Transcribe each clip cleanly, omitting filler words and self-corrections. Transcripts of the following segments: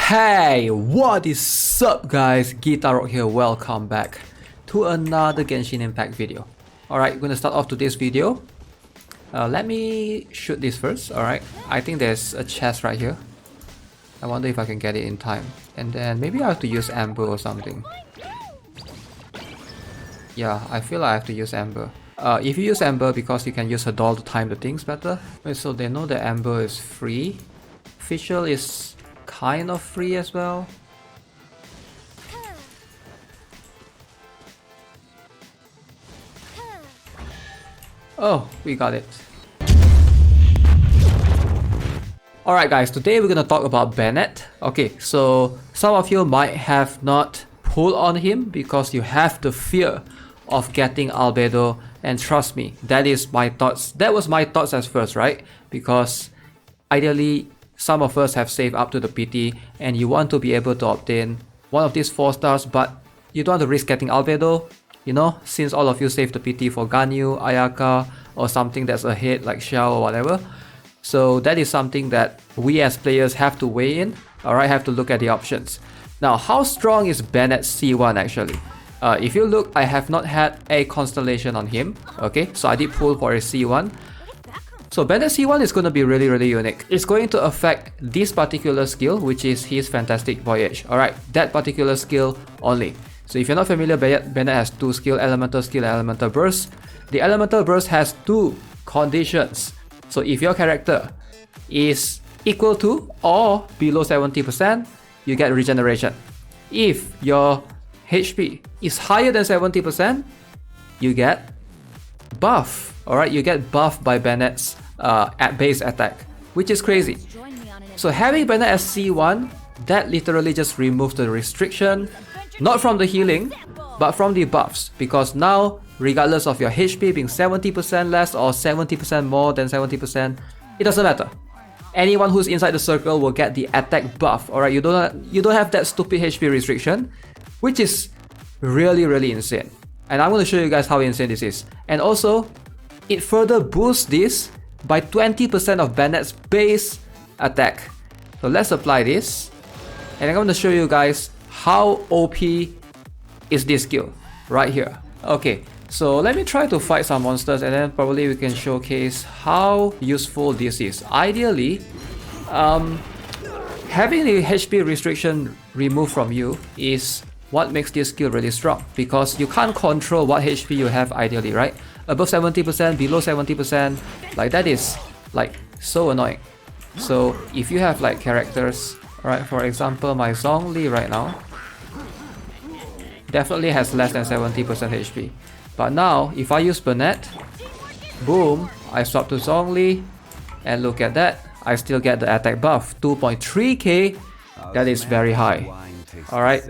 Hey, what is up guys? Guitar here, welcome back to another Genshin Impact video. Alright, we're gonna start off today's video. Let me shoot this first, alright. I think there's a chest right here. I wonder if I can get it in time. And then maybe I have to use Amber or something. Yeah, I feel like I have to use Amber. If you use Amber, because you can use her doll to time the things better. Wait, so they know that Amber is free. Official is kind of free as well. Oh, we got it. Alright guys, today we're gonna talk about Benett. Okay, so some of you might have not pulled on him because you have the fear of getting albedo, and trust me, that is my thoughts. That was my thoughts at first, right? Because ideally some of us have saved up to the PT and you want to be able to obtain one of these 4 stars, but you don't want to risk getting albedo, you know, since all of you saved the PT for Ganyu, Ayaka, or something that's ahead like Xiao or whatever. So that is something that we as players have to weigh in, alright, have to look at the options. Now, how strong is Benett C1 actually? If you look, I have not had a constellation on him, okay, so I did pull for a C1. So Benett C1 is going to be really unique. It's going to affect this particular skill, which is his Fantastic Voyage, alright, that particular skill only. So if you're not familiar, Benett has 2 skill, Elemental Skill and Elemental Burst. The Elemental Burst has 2 conditions. So if your character is equal to or below 70%, you get regeneration. If your HP is higher than 70%, you get buff. Alright, you get buffed by Benett's base attack, which is crazy. So having Benett as C1, that literally just removes the restriction, not from the healing, but from the buffs, because now regardless of your HP being 70% less or 70% more than 70%, it doesn't matter. Anyone who's inside the circle will get the attack buff. Alright, you don't have that stupid HP restriction, which is really insane. And I'm going to show you guys how insane this is. And also, it further boosts this by 20% of Benett's base attack. So let's apply this, and I'm going to show you guys how OP is this skill right here. Okay, so let me try to fight some monsters and then probably we can showcase how useful this is. Ideally, having the HP restriction removed from you is what makes this skill really strong, because you can't control what HP you have ideally, right? Above 70%, below 70%, like that is like so annoying. So if you have like characters, right, for example my Zhongli right now definitely has less than 70% HP. But now, if I use Benett, boom, I swap to Zhongli, and look at that, I still get the attack buff, 2.3k, that is very high. Alright,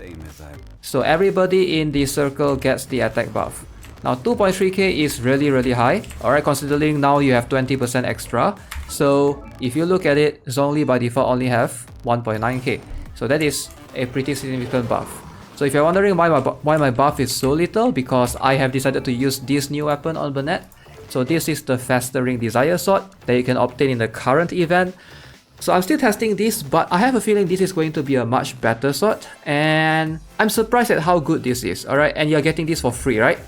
so everybody in the circle gets the attack buff. Now 2.3k is really high, alright, considering now you have 20% extra. So if you look at it, Zhongli by default only have 1.9k. So that is a pretty significant buff. So if you're wondering why my buff is so little, because I have decided to use this new weapon on Benett. So this is the Festering Desire Sword that you can obtain in the current event. So I'm still testing this, but I have a feeling this is going to be a much better sword, and I'm surprised at how good this is, alright, and you're getting this for free, right?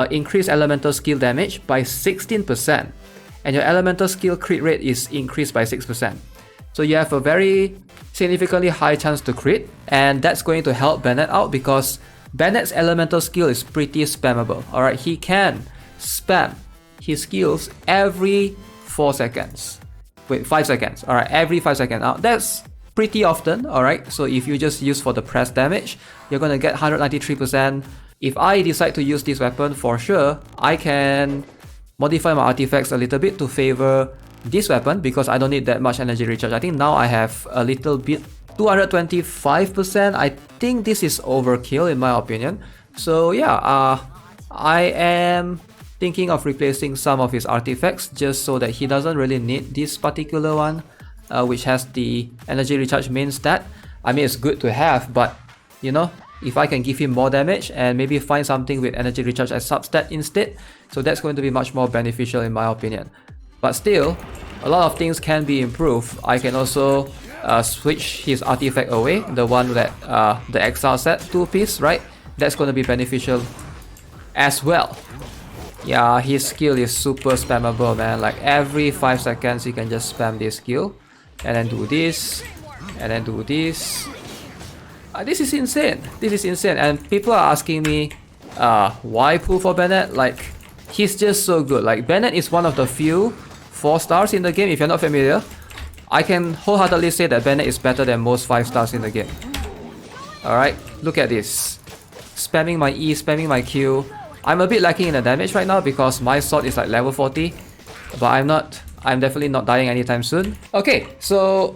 Increase elemental skill damage by 16%, and your elemental skill crit rate is increased by 6%. So you have a very significantly high chance to crit, and that's going to help Benett out because Benett's elemental skill is pretty spammable. Alright, he can spam his skills every 4 seconds. Wait, 5 seconds. Alright, every 5 seconds. Now that's pretty often, alright. So if you just use for the press damage, you're gonna get 193%. If I decide to use this weapon, for sure, I can modify my artifacts a little bit to favor this weapon because I don't need that much energy recharge. I think now I have a little bit, 225%. I think this is overkill in my opinion. So yeah, I am thinking of replacing some of his artifacts just so that he doesn't really need this particular one, which has the energy recharge main stat. I mean, it's good to have, but you know, if I can give him more damage and maybe find something with energy recharge as substat instead, so that's going to be much more beneficial in my opinion. But still, a lot of things can be improved. I can also switch his artifact away, the one that the exile set 2-piece, right? That's going to be beneficial as well. Yeah, his skill is super spammable, man. Like every 5 seconds you can just spam this skill and then do this and then do this. This is insane. This is insane. And people are asking me why pull for Benett. Like, he's just so good. Like, Benett is one of the few 4 stars in the game. If you're not familiar, I can wholeheartedly say that Benett is better than most 5 stars in the game. Alright, look at this. Spamming my E, spamming my Q. I'm a bit lacking in the damage right now because my sword is like level 40. But I'm definitely not dying anytime soon. Okay, so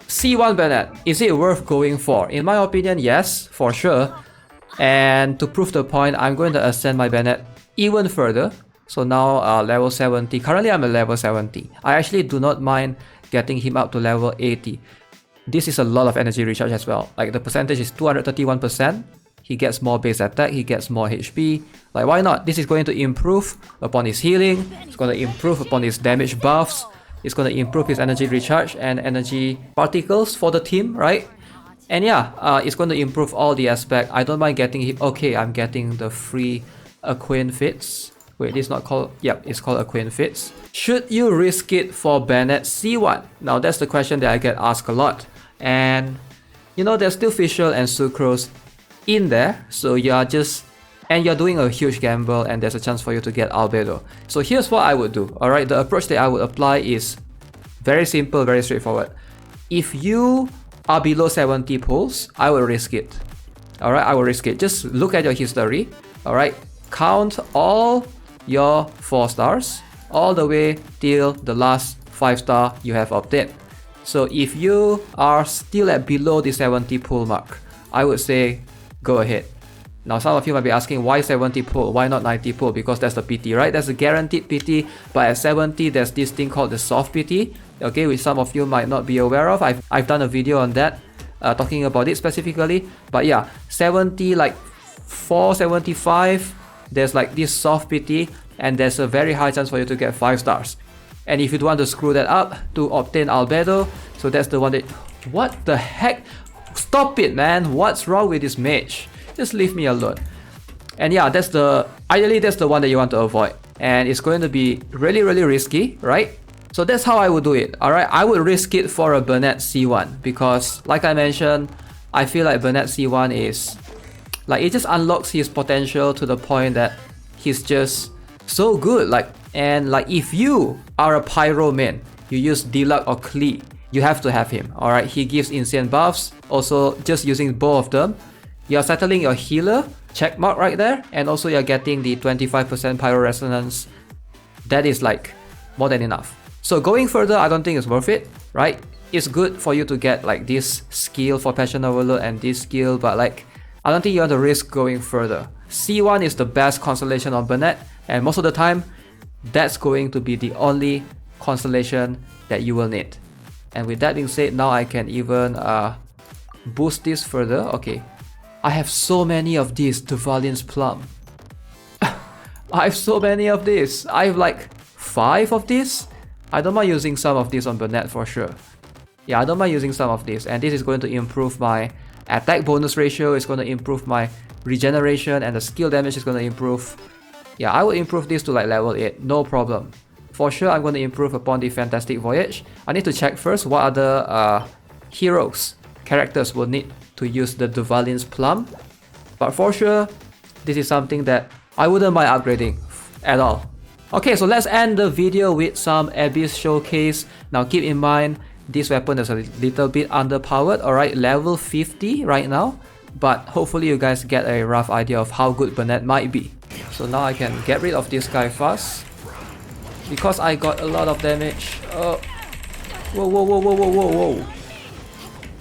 C1 Bennett, is it worth going for? In my opinion, yes, for sure. And to prove the point, I'm going to ascend my Bennett even further. So now level 70. Currently I'm at level 70. I actually do not mind getting him up to level 80. This is a lot of energy recharge as well. Like the percentage is 231%. He gets more base attack, he gets more HP. Like, why not? This is going to improve upon his healing. It's going to improve upon his damage buffs. It's going to improve his energy recharge and energy particles for the team, right? And yeah, it's going to improve all the aspect. I don't mind getting him. Okay, I'm getting the free Aquin Fits. Wait, this is not called... Yep, it's called Aquin Fits. Should you risk it for Bennett C1? Now, that's the question that I get asked a lot. And, you know, there's still Fischl and Sucrose in there. So you're just... And you're doing a huge gamble and there's a chance for you to get Albedo. So here's what I would do, alright? The approach that I would apply is very simple, very straightforward. If you are below 70 pulls, I will risk it. Alright, I will risk it. Just look at your history, alright? Count all your 4 stars, all the way till the last 5 star you have obtained. So if you are still at below the 70 pull mark, I would say go ahead. Now some of you might be asking, why 70 pull? Why not 90 pull? Because that's the PT, right? That's a guaranteed PT. But at 70, there's this thing called the soft PT, okay, which some of you might not be aware of. I've done a video on that, talking about it specifically. But yeah, 70, like 475, there's like this soft PT, and there's a very high chance for you to get 5 stars. And if you want to screw that up to obtain Albedo, so that's the one that... What the heck? Stop it, man! What's wrong with this mage? Just leave me alone. And yeah, that's the... Ideally, that's the one that you want to avoid. And it's going to be really, really risky, right? So that's how I would do it, alright? I would risk it for a Benett C1. Because, like I mentioned, I feel like Benett C1 is... Like, it just unlocks his potential to the point that he's just so good. Like, and like, if you are a Pyro main, you use Diluc or Klee, you have to have him, alright? He gives insane buffs. Also, just using both of them, you're settling your healer, checkmark right there, and also you're getting the 25% Pyro Resonance. That is like more than enough. So going further, I don't think it's worth it, right? It's good for you to get like this skill for Passion Overload and this skill, but like, I don't think you want to risk going further. C1 is the best constellation on Benett, and most of the time, that's going to be the only constellation that you will need. And with that being said, now I can even boost this further. Okay. I have so many of these Duvalian's Plum. I have so many of this. I have like 5 of this. I don't mind using some of this on Benett for sure. Yeah, I don't mind using some of this. And this is going to improve my attack bonus ratio. It's going to improve my regeneration. And the skill damage is going to improve. Yeah, I will improve this to like level 8. No problem. For sure, I'm going to improve upon the Fantastic Voyage. I need to check first what other heroes, characters will need to use the Duvalian's Plum. But for sure, this is something that I wouldn't mind upgrading at all. Okay, so let's end the video with some Abyss Showcase. Now keep in mind, this weapon is a little bit underpowered, alright, level 50 right now. But hopefully you guys get a rough idea of how good Benett might be. So now I can get rid of this guy fast. Because I got a lot of damage. Whoa, whoa, whoa, whoa, whoa, whoa, whoa.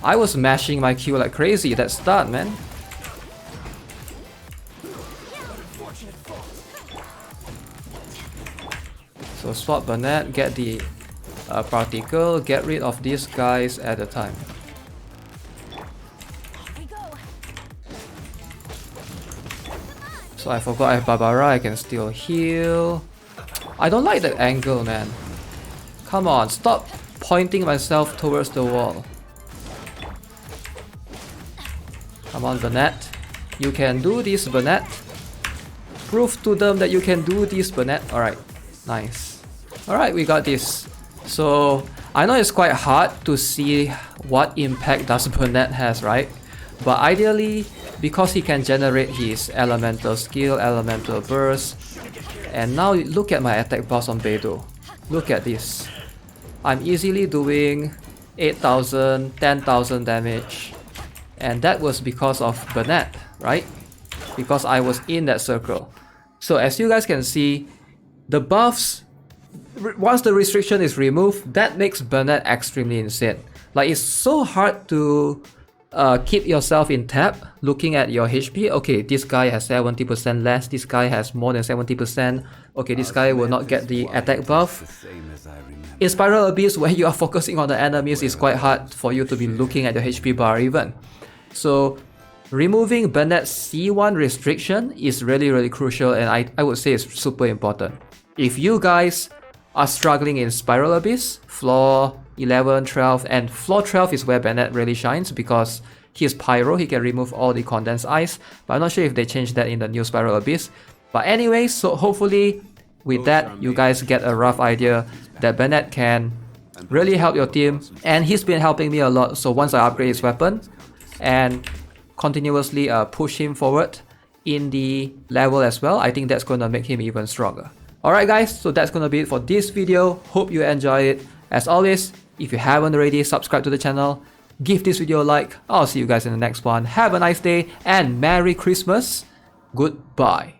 I was mashing my Q like crazy, that start, man. So swap Benett, get the particle, get rid of these guys at a time. So I forgot I have Barbara, I can still heal. I don't like that angle, man. Come on, stop pointing myself towards the wall. Come on, Benett. You can do this, Benett. Prove to them that you can do this, Benett. Alright, nice. Alright, we got this. So, I know it's quite hard to see what impact does Benett has, right? But ideally, because he can generate his elemental skill, elemental burst. And now look at my attack buffs on Beidou. Look at this. I'm easily doing 8,000, 10,000 damage. And that was because of Benett, right? Because I was in that circle. So as you guys can see, the buffs, once the restriction is removed, that makes Benett extremely insane. Like, it's so hard to keep yourself in tap looking at your HP. Okay, this guy has 70% less, this guy has more than 70%. Okay, this guy will not get the attack buff. In Spiral Abyss, when you are focusing on the enemies, it's quite hard for you to be looking at your HP bar even. So removing Bennett's C1 restriction is really crucial, and I would say it's super important. If you guys are struggling in Spiral Abyss, floor 11, 12, and floor 12 is where Benett really shines because he's Pyro, he can remove all the condensed ice, but I'm not sure if they changed that in the new Spiral Abyss. But anyways, so hopefully with that you guys get a rough idea that Benett can really help your team, and he's been helping me a lot. So once I upgrade his weapon and continuously push him forward in the level as well, I think that's gonna make him even stronger. Alright guys, so that's gonna be it for this video. Hope you enjoy it. As always, if you haven't already, subscribe to the channel, give this video a like. I'll see you guys in the next one. Have a nice day and Merry Christmas. Goodbye.